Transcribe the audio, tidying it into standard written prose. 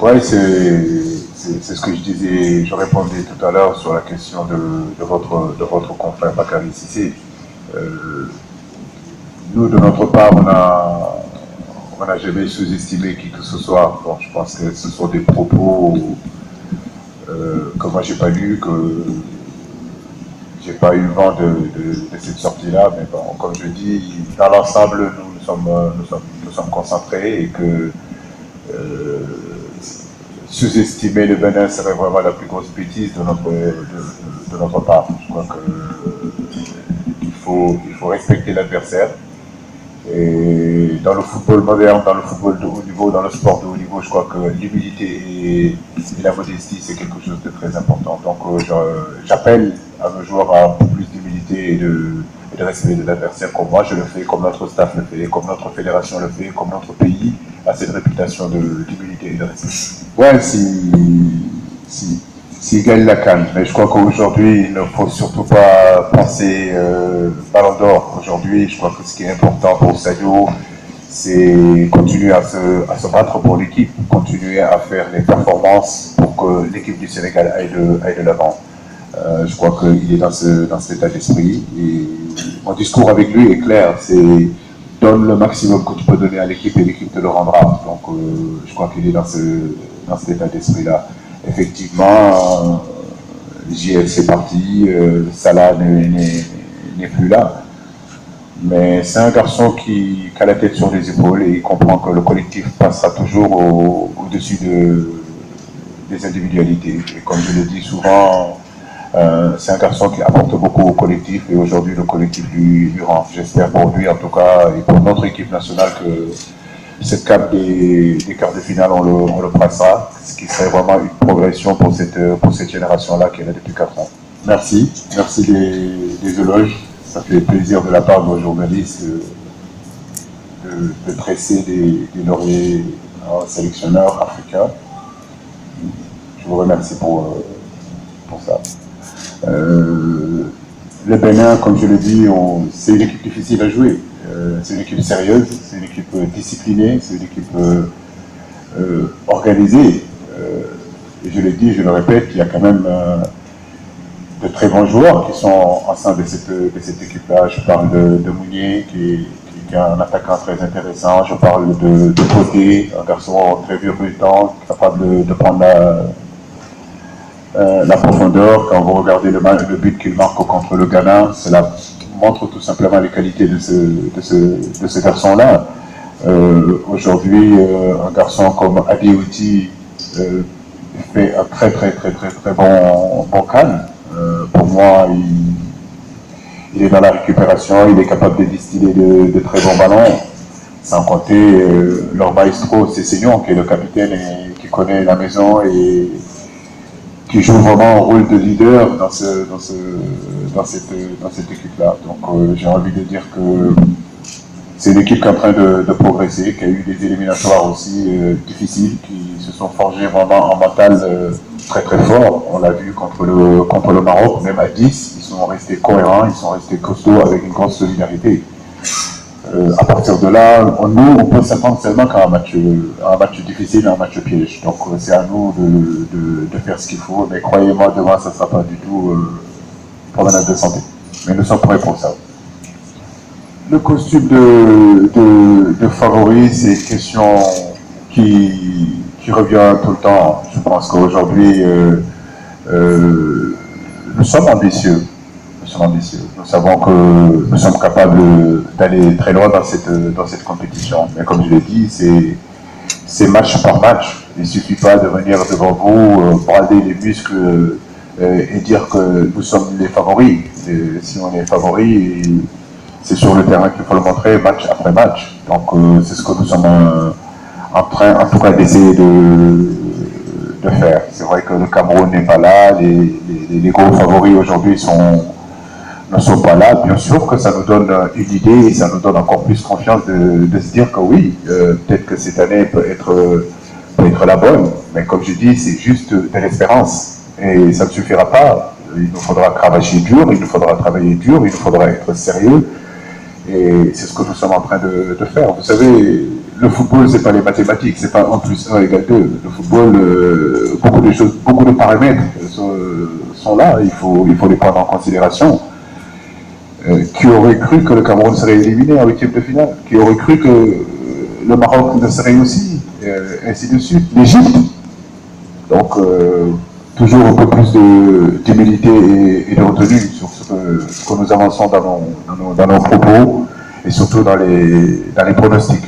Oui, c'est ce que je disais, je répondais tout à l'heure sur la question de votre confrère Bakary Cissé. Nous, de notre part, on n'a jamais sous-estimé qui que ce soit. Bon, je pense que ce sont des propos que moi j'ai pas lus, que j'ai pas eu vent de cette sortie-là. Mais bon, comme je dis, dans l'ensemble, nous sommes concentrés et que sous-estimer le Bénin serait vraiment la plus grosse bêtise de notre part. Je crois qu'il faut respecter l'adversaire. Et dans le football moderne, dans le football de haut niveau, dans le sport de haut niveau, je crois que l'humilité et la modestie, c'est quelque chose de très important. Donc j'appelle à nos joueurs à un peu plus d'humilité et de respect de l'adversaire, comme moi je le fais, comme notre staff le fait, comme notre fédération le fait, comme notre pays a cette réputation d'humilité et de respect. Ouais, s'il gagne la CAN, mais je crois qu'aujourd'hui, il ne faut surtout pas penser Ballon d'Or. Aujourd'hui, je crois que ce qui est important pour Sadio, c'est continuer à se battre pour l'équipe, continuer à faire les performances pour que l'équipe du Sénégal aille de l'avant. Je crois qu'il est dans cet état d'esprit. Et mon discours avec lui est clair, c'est donne le maximum que tu peux donner à l'équipe et l'équipe te le rendra. Donc je crois qu'il est dans cet état d'esprit-là. Effectivement, JL c'est parti, Salah n'est plus là. Mais c'est un garçon qui a la tête sur les épaules et il comprend que le collectif passera toujours au-dessus des individualités. Et comme je le dis souvent, c'est un garçon qui apporte beaucoup au collectif et aujourd'hui le collectif lui rend. J'espère pour lui en tout cas et pour notre équipe nationale que cette cape des quarts de finale on le passera, ce qui serait vraiment une progression pour cette génération-là qui est là depuis 4 ans. Merci des éloges. Ça fait plaisir de la part de nos journalistes de dresser des lauriers sélectionneurs africains. Je vous remercie pour ça. Le Bénin, comme je le dis, c'est une équipe difficile à jouer. C'est une équipe sérieuse, c'est une équipe disciplinée, c'est une équipe organisée. Et je le dis, je le répète, il y a quand même de très bons joueurs qui sont au sein de cette équipe-là. Je parle de Mounier, qui est un attaquant très intéressant. Je parle de Côté, un garçon très virevoltant, capable de prendre la profondeur. Quand vous regardez le but qu'il marque contre le Ghana, cela montre tout simplement les qualités de ce garçon-là. Aujourd'hui, un garçon comme Adeoti fait un très bon can. Pour moi, il est dans la récupération, il est capable de distiller de très bons ballons. Sans compter leur maestro Cessignon, qui est le capitaine et qui connaît la maison et qui joue vraiment un rôle de leader dans cette équipe-là. Donc j'ai envie de dire que c'est une équipe qui est en train de progresser, qui a eu des éliminatoires aussi difficiles, qui se sont forgés vraiment en mental très fort. On l'a vu contre le Maroc, même à 10, ils sont restés cohérents, ils sont restés costauds avec une grande solidarité. À partir de là, on peut s'attendre seulement qu'à un match difficile, un match piège. Donc c'est à nous de faire ce qu'il faut. Mais croyez-moi, demain, ça ne sera pas du tout problème de santé. Mais nous sommes prêts pour ça. Le costume de favori, c'est une question qui revient tout le temps. Je pense qu'aujourd'hui, nous sommes ambitieux. Nous savons que nous sommes capables d'aller très loin dans cette compétition. Mais comme je l'ai dit, c'est match par match. Il ne suffit pas de venir devant vous, brader les muscles et dire que nous sommes les favoris. Et si on est favoris, c'est sur le terrain qu'il faut le montrer match après match. Donc c'est ce que nous sommes en train, en tout cas, d'essayer de faire. C'est vrai que le Cameroun n'est pas là, les gros favoris aujourd'hui ne sont pas là. Bien sûr que ça nous donne une idée et ça nous donne encore plus confiance de se dire que oui, peut-être que cette année peut être la bonne. Mais comme je dis, c'est juste de l'espérance. Et ça ne suffira pas. Il nous faudra cravacher dur, il nous faudra travailler dur, il nous faudra être sérieux. Et c'est ce que nous sommes en train de faire. Vous savez, le football, c'est pas les mathématiques, c'est pas 1 plus 1 égale 2. Le football, beaucoup de choses, beaucoup de paramètres sont là, il faut les prendre en considération. Qui aurait cru que le Cameroun serait éliminé en 8e de finale? Qui aurait cru que le Maroc ne serait aussi, ainsi de suite, l'Égypte? Donc, toujours un peu plus d'humilité et de retenue sur ce que nous avançons dans nos propos et surtout dans les pronostics.